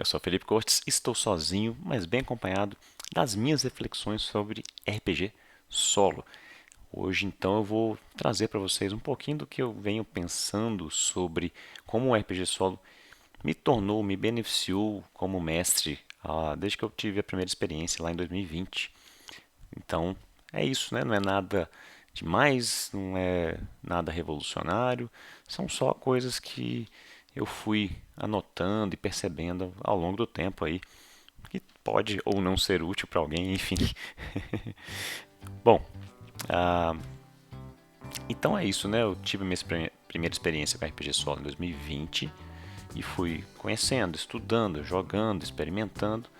Eu sou Felipe Cortes, estou sozinho, mas bem acompanhado das minhas reflexões sobre RPG solo. Hoje, então, eu vou trazer para vocês um pouquinho do que eu venho pensando sobre como o RPG solo me beneficiou como mestre desde que eu tive a primeira experiência lá em 2020. Então, é isso, né? Não é nada demais, não é nada revolucionário, são só coisas que eu fui anotando e percebendo ao longo do tempo aí, que pode ou não ser útil para alguém, enfim. Bom, ah, então é isso, né? Eu tive minha primeira experiência com RPG solo em 2020 e fui conhecendo, estudando, jogando, experimentando.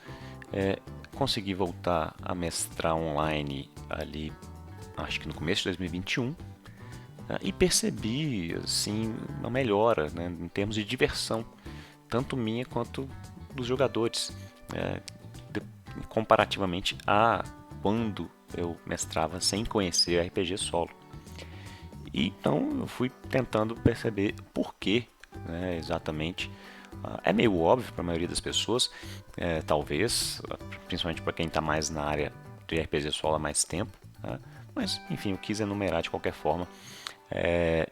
É, Consegui voltar a mestrar online ali, acho que no começo de 2021, e percebi assim uma melhora, né, em termos de diversão, tanto minha quanto dos jogadores, é, de, comparativamente a quando eu mestrava sem conhecer RPG solo. E então eu fui tentando perceber por que, né, exatamente. É meio óbvio para a maioria das pessoas, talvez, principalmente para quem está mais na área de RPG solo há mais tempo, né? Mas enfim, eu quis enumerar de qualquer forma.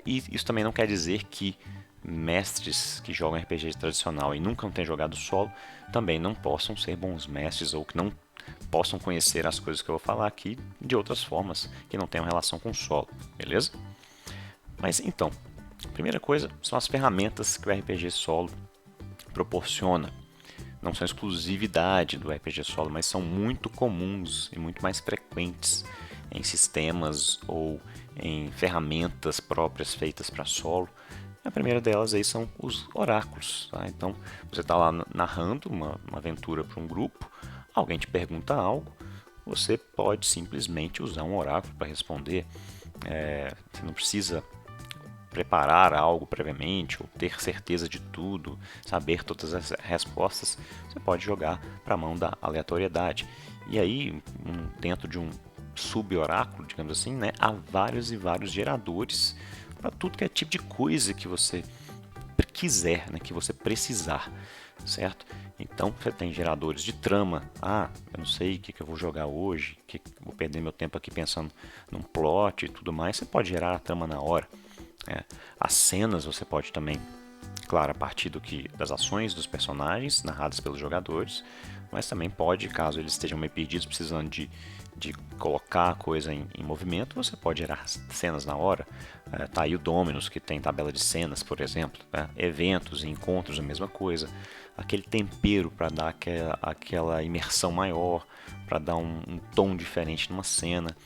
E isso também não quer dizer que mestres que jogam RPG tradicional e nunca tenham jogado solo também não possam ser bons mestres ou que não possam conhecer as coisas que eu vou falar aqui de outras formas que não tenham relação com o solo, beleza? Mas então, a primeira coisa são as ferramentas que o RPG solo proporciona. Não são exclusividade do RPG solo, mas são muito comuns e muito mais frequentes em sistemas ou em ferramentas próprias feitas para solo. A primeira delas aí são os oráculos. Tá? Então, você está lá narrando uma aventura para um grupo, alguém te pergunta algo, você pode simplesmente usar um oráculo para responder. Você não precisa preparar algo previamente ou ter certeza de tudo, saber todas as respostas. Você pode jogar para a mão da aleatoriedade. E aí, dentro de um sub-oráculo, digamos assim, né, há vários e vários geradores para tudo que é tipo de coisa que você quiser, né, que você precisar, certo? Então você tem geradores de trama. Eu não sei o que eu vou jogar hoje, vou perder meu tempo aqui pensando num plot e tudo mais. Você pode gerar a trama na hora. As cenas você pode também, claro, a partir das ações dos personagens narradas pelos jogadores, mas também pode, caso eles estejam meio perdidos, precisando de colocar a coisa em movimento, você pode gerar cenas na hora. Tá aí o Dominus, que tem tabela de cenas, por exemplo. Né? Eventos e encontros, a mesma coisa. Aquele tempero para dar aquela imersão maior, para dar um tom diferente numa cena.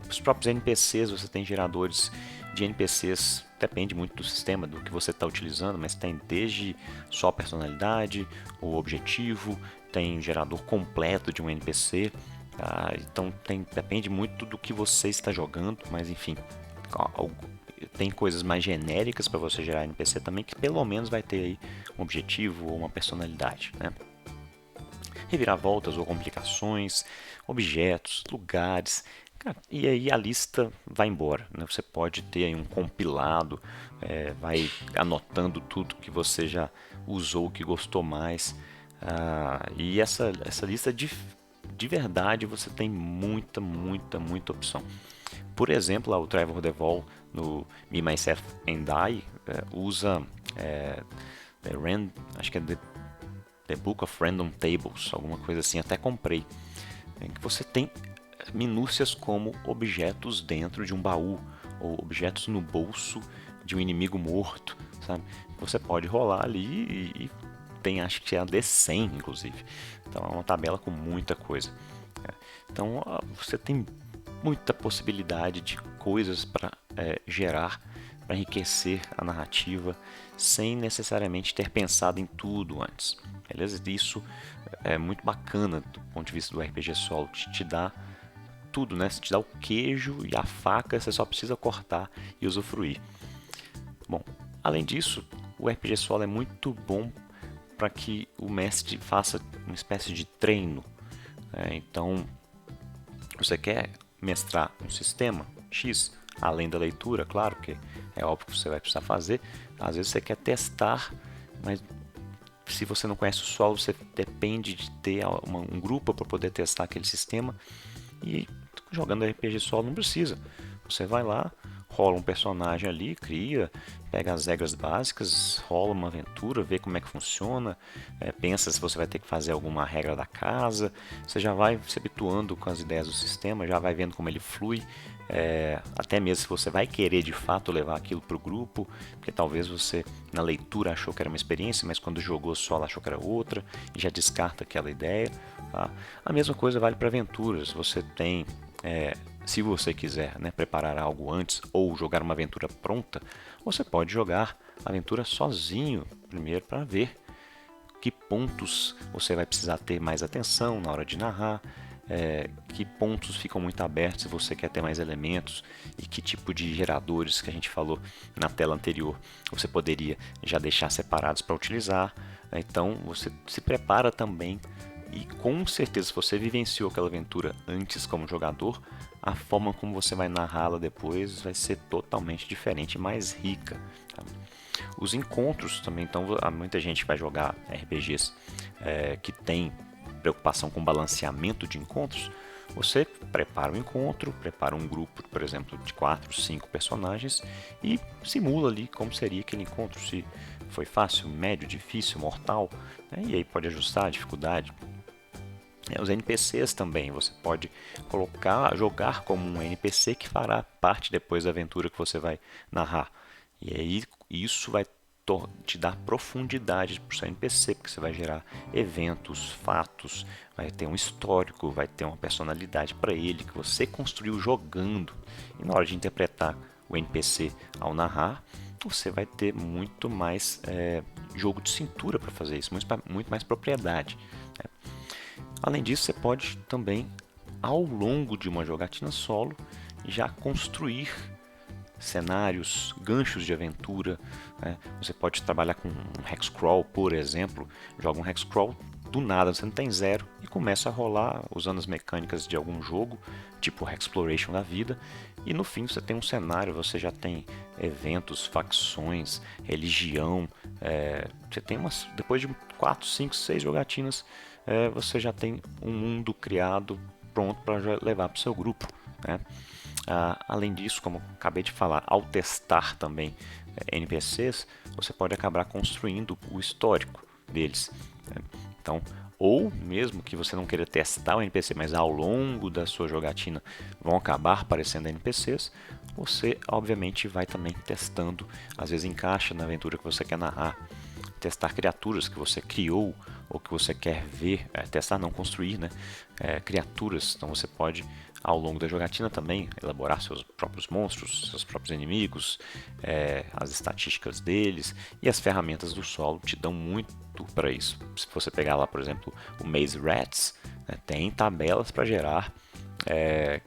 Os próprios NPCs, você tem geradores de NPCs, depende muito do sistema, do que você está utilizando, mas tem desde só personalidade, o objetivo, tem gerador completo de um NPC, então depende muito do que você está jogando, mas enfim, tem coisas mais genéricas para você gerar NPC também, que pelo menos vai ter aí um objetivo ou uma personalidade, né? Reviravoltas ou complicações, objetos, lugares. Cara, e aí a lista vai embora. Né? Você pode ter aí um compilado, vai anotando tudo que você já usou, que gostou mais. E essa lista de verdade você tem muita, muita, muita opção. Por exemplo, o Trevor Devol no Me, Myself and I usa acho que é The Book of Random Tables, alguma coisa assim, até comprei. Em que você tem minúcias como objetos dentro de um baú ou objetos no bolso de um inimigo morto, sabe? Você pode rolar ali e tem, acho que é a D100, inclusive. Então é uma tabela com muita coisa. Então você tem muita possibilidade de coisas para gerar, para enriquecer a narrativa, sem necessariamente ter pensado em tudo antes. Beleza? Isso é muito bacana do ponto de vista do RPG solo, te dá tudo, né? Te dá o queijo e a faca, você só precisa cortar e usufruir. Bom, além disso, o RPG solo é muito bom para que o mestre faça uma espécie de treino. Então, você quer mestrar um sistema X, além da leitura, claro que é óbvio que você vai precisar fazer. Às vezes você quer testar, mas Se você não conhece o solo, você depende de ter um grupo para poder testar aquele sistema. E jogando RPG solo não precisa. Você vai lá, rola um personagem ali, cria, pega as regras básicas, rola uma aventura, vê como é que funciona, pensa se você vai ter que fazer alguma regra da casa. Você já vai se habituando com as ideias do sistema, já vai vendo como ele flui. Até mesmo se você vai querer de fato levar aquilo para o grupo, porque talvez você na leitura achou que era uma experiência, mas quando jogou solo achou que era outra, e já descarta aquela ideia. Tá? A mesma coisa vale para aventuras. Você tem, se você quiser, né, preparar algo antes ou jogar uma aventura pronta, você pode jogar a aventura sozinho primeiro para ver que pontos você vai precisar ter mais atenção na hora de narrar, que pontos ficam muito abertos se você quer ter mais elementos e que tipo de geradores que a gente falou na tela anterior você poderia já deixar separados para utilizar. Então você se prepara também e com certeza se você vivenciou aquela aventura antes como jogador, a forma como você vai narrá-la depois vai ser totalmente diferente e mais rica. Tá? Os encontros também, então, muita gente vai jogar RPGs que tem preocupação com balanceamento de encontros. Você prepara um encontro, prepara um grupo, por exemplo, de 4, 5 personagens e simula ali como seria aquele encontro, se foi fácil, médio, difícil, mortal, né? E aí pode ajustar a dificuldade. Os NPCs também, você pode jogar como um NPC que fará parte depois da aventura que você vai narrar. E aí isso vai te dar profundidade para o seu NPC, porque você vai gerar eventos, fatos, vai ter um histórico, vai ter uma personalidade para ele que você construiu jogando. E na hora de interpretar o NPC ao narrar, você vai ter muito mais jogo de cintura para fazer isso, muito mais propriedade. Né? Além disso, você pode também, ao longo de uma jogatina solo, já construir cenários, ganchos de aventura. Né? Você pode trabalhar com um hexcrawl, por exemplo. Joga um hexcrawl, do nada você não tem zero e começa a rolar usando as mecânicas de algum jogo, tipo Hexploration da vida. E no fim você tem um cenário, você já tem eventos, facções, religião. Você tem depois de 4, 5, 6 jogatinas, você já tem um mundo criado pronto para levar para o seu grupo. Né? Além disso, como acabei de falar, ao testar também NPCs, você pode acabar construindo o histórico deles. Né? Então, ou mesmo que você não queira testar o NPC, mas ao longo da sua jogatina vão acabar aparecendo NPCs, você obviamente vai também testando, às vezes encaixa na aventura que você quer narrar, testar criaturas que você criou ou que você quer ver, testar não, construir, né? Criaturas. Então você pode, ao longo da jogatina também, elaborar seus próprios monstros, seus próprios inimigos, as estatísticas deles, e as ferramentas do solo te dão muito para isso. Se você pegar lá, por exemplo, o Maze Rats, né, tem tabelas para gerar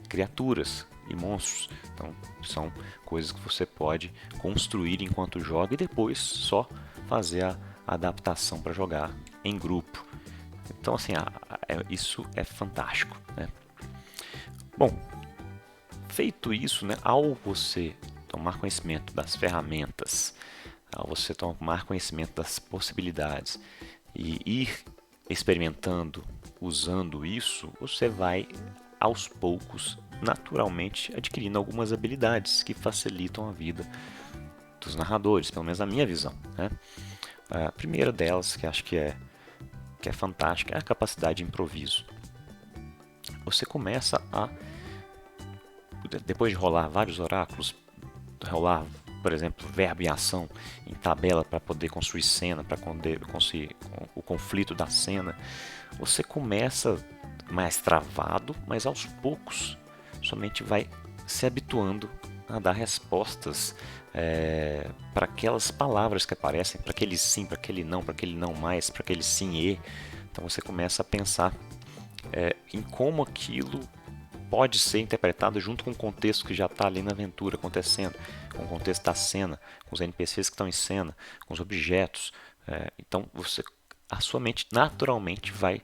criaturas e monstros. Então são coisas que você pode construir enquanto joga e depois só fazer a adaptação para jogar em grupo. Então assim, isso é fantástico, né? Bom, feito isso, né, ao você tomar conhecimento das ferramentas, ao você tomar conhecimento das possibilidades e ir experimentando, usando isso, você vai aos poucos, naturalmente, adquirindo algumas habilidades que facilitam a vida dos narradores, pelo menos na minha visão. Né? A primeira delas, que acho que é fantástica, é a capacidade de improviso. Você começa a, depois de rolar vários oráculos, rolar, por exemplo, verbo e ação em tabela para poder construir cena, para construir o conflito da cena, você começa mais travado, mas aos poucos somente vai se habituando a dar respostas para aquelas palavras que aparecem, para aquele sim, para aquele não mais, para aquele sim e. Então você começa a pensar em como aquilo pode ser interpretado junto com o contexto que já está ali na aventura acontecendo, com o contexto da cena, com os NPCs que estão em cena, com os objetos. Então a sua mente naturalmente vai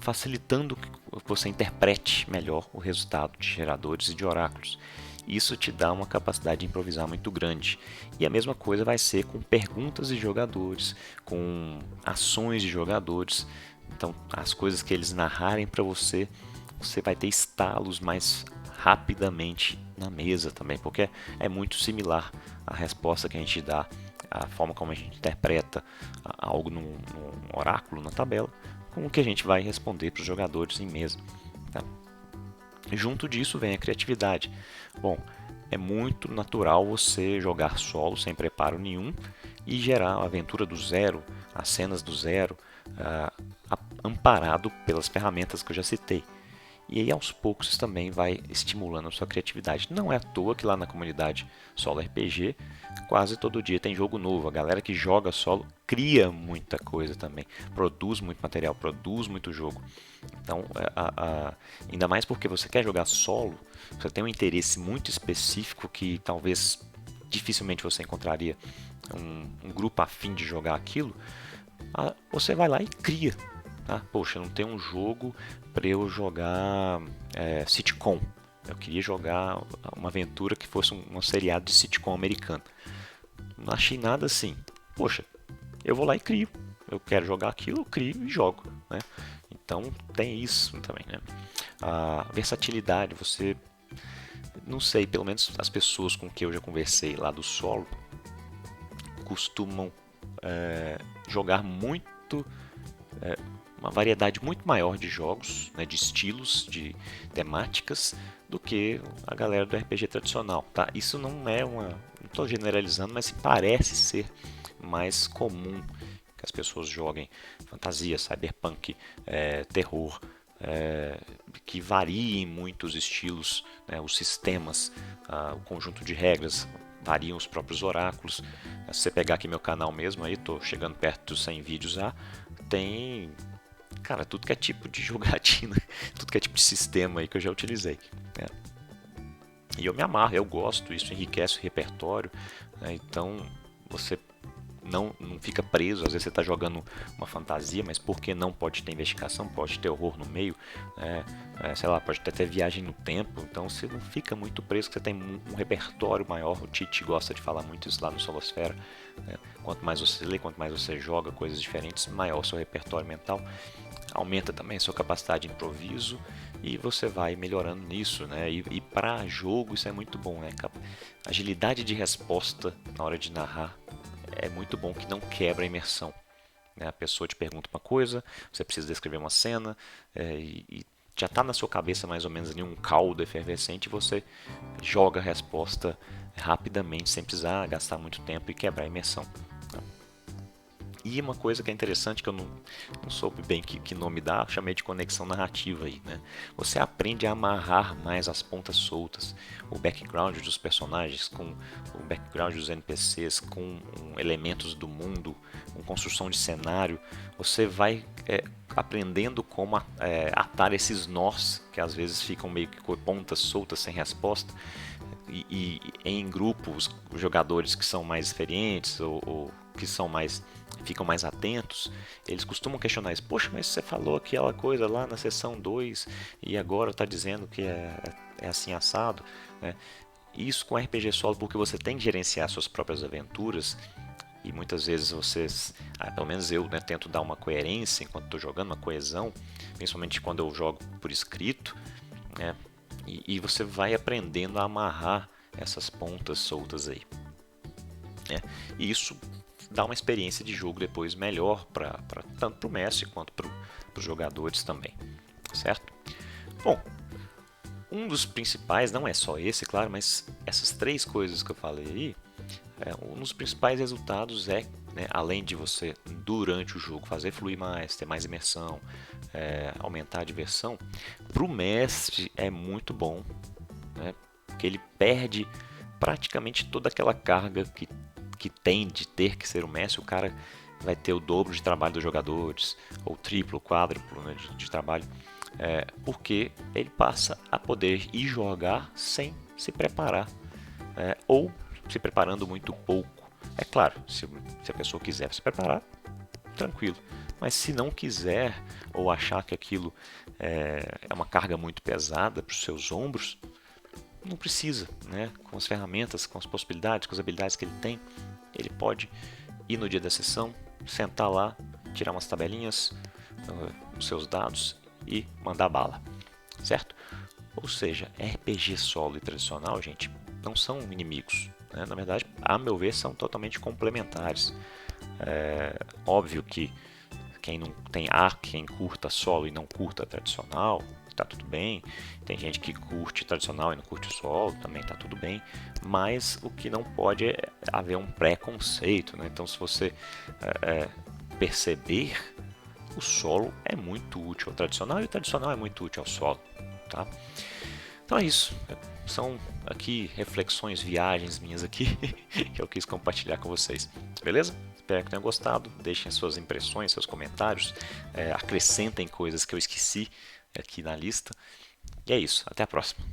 facilitando que você interprete melhor o resultado de geradores e de oráculos. isso te dá uma capacidade de improvisar muito grande. E a mesma coisa vai ser com perguntas de jogadores, com ações de jogadores. Então, as coisas que eles narrarem para você, você vai ter estalos mais rapidamente na mesa também, porque é muito similar a resposta que a gente dá, a forma como a gente interpreta algo num oráculo, na tabela, com o que a gente vai responder para os jogadores em mesa. Tá? Junto disso vem a criatividade. Bom, é muito natural você jogar solo sem preparo nenhum e gerar a aventura do zero, as cenas do zero, amparado pelas ferramentas que eu já citei. E aí aos poucos isso também vai estimulando a sua criatividade. Não é à toa que lá na comunidade Solo RPG, quase todo dia tem jogo novo. A galera que joga solo cria muita coisa também, produz muito material, produz muito jogo. Então, ainda mais porque você quer jogar solo, você tem um interesse muito específico que talvez dificilmente você encontraria um grupo afim de jogar aquilo. Você vai lá e cria. Tá? Poxa, não tem um jogo para eu jogar sitcom. Eu queria jogar uma aventura que fosse um seriado de sitcom americano. Não achei nada assim. Poxa, eu vou lá e crio. Eu quero jogar aquilo, eu crio e jogo. Né? Então tem isso também. Né? A versatilidade, você... Não sei, pelo menos as pessoas com que eu já conversei lá do solo costumam jogar muito... uma variedade muito maior de jogos, né, de estilos, de temáticas, do que a galera do RPG tradicional. Tá? Isso não é uma... Não estou generalizando, mas parece ser mais comum que as pessoas joguem fantasia, cyberpunk, terror, que variem muito os estilos, né, os sistemas, o conjunto de regras, variam os próprios oráculos. Se você pegar aqui meu canal mesmo, aí estou chegando perto dos 100 vídeos já, tem... Cara, tudo que é tipo de jogatina, tudo que é tipo de sistema aí que eu já utilizei. Né? E eu me amarro, eu gosto, isso enriquece o repertório. Né? Então você não fica preso, às vezes você está jogando uma fantasia, mas por que não pode ter investigação, pode ter horror no meio, sei lá, pode ter viagem no tempo, então você não fica muito preso, você tem um repertório maior. O Tite gosta de falar muito isso lá no Solosfera. Né? Quanto mais você lê, quanto mais você joga coisas diferentes, maior o seu repertório mental. Aumenta também a sua capacidade de improviso e você vai melhorando nisso, né? E para jogo isso é muito bom, né? Agilidade de resposta na hora de narrar é muito bom, que não quebra a imersão. Né? A pessoa te pergunta uma coisa, você precisa descrever uma cena e já está na sua cabeça mais ou menos ali um caldo efervescente e você joga a resposta rapidamente, sem precisar gastar muito tempo e quebrar a imersão. E uma coisa que é interessante, que eu não soube bem que nome dá, chamei de conexão narrativa aí, né? Você aprende a amarrar mais as pontas soltas, o background dos personagens, com o background dos NPCs, com elementos do mundo, com construção de cenário. Você vai aprendendo como atar esses nós, que às vezes ficam meio que com pontas soltas, sem resposta. E em grupos, os jogadores que são mais experientes ou que ficam mais atentos, eles costumam questionar isso. Poxa, mas você falou aquela coisa lá na sessão 2 e agora está dizendo que é assim assado. Né? Isso com RPG solo, porque você tem que gerenciar suas próprias aventuras e muitas vezes vocês, pelo menos eu, né, tento dar uma coerência enquanto estou jogando, uma coesão, principalmente quando eu jogo por escrito, né? E você vai aprendendo a amarrar essas pontas soltas aí. Né? E isso dá uma experiência de jogo depois melhor tanto para o mestre quanto para os jogadores também. Certo? Bom, um dos principais, não é só esse, claro, mas essas três coisas que eu falei aí, um dos principais resultados é, né, além de você, durante o jogo, fazer fluir mais, ter mais imersão, aumentar a diversão, para o mestre é muito bom, né, porque ele perde praticamente toda aquela carga que tem de ter que ser o mestre. O cara vai ter o dobro de trabalho dos jogadores, ou triplo, quádruplo, né, de trabalho, porque ele passa a poder ir jogar sem se preparar, ou se preparando muito pouco. É claro, se a pessoa quiser se preparar, tranquilo. Mas se não quiser, ou achar que aquilo é uma carga muito pesada para os seus ombros, não precisa, né? Com as ferramentas, com as possibilidades, com as habilidades que ele tem, ele pode ir no dia da sessão, sentar lá, tirar umas tabelinhas, os seus dados e mandar bala, certo? Ou seja, RPG solo e tradicional, gente, não são inimigos, né? Na verdade, a meu ver, são totalmente complementares. É óbvio que quem não tem quem curta solo e não curta tradicional, tá tudo bem. Tem gente que curte tradicional e não curte o solo, também tá tudo bem. Mas o que não pode é haver um preconceito, né? Então, se você perceber, o solo é muito útil ao tradicional e o tradicional é muito útil ao solo, tá? Então é isso. São aqui reflexões, viagens minhas aqui que eu quis compartilhar com vocês. Beleza? Espero que tenham gostado. Deixem suas impressões, seus comentários. Acrescentem coisas que eu esqueci aqui na lista. E é isso. Até a próxima.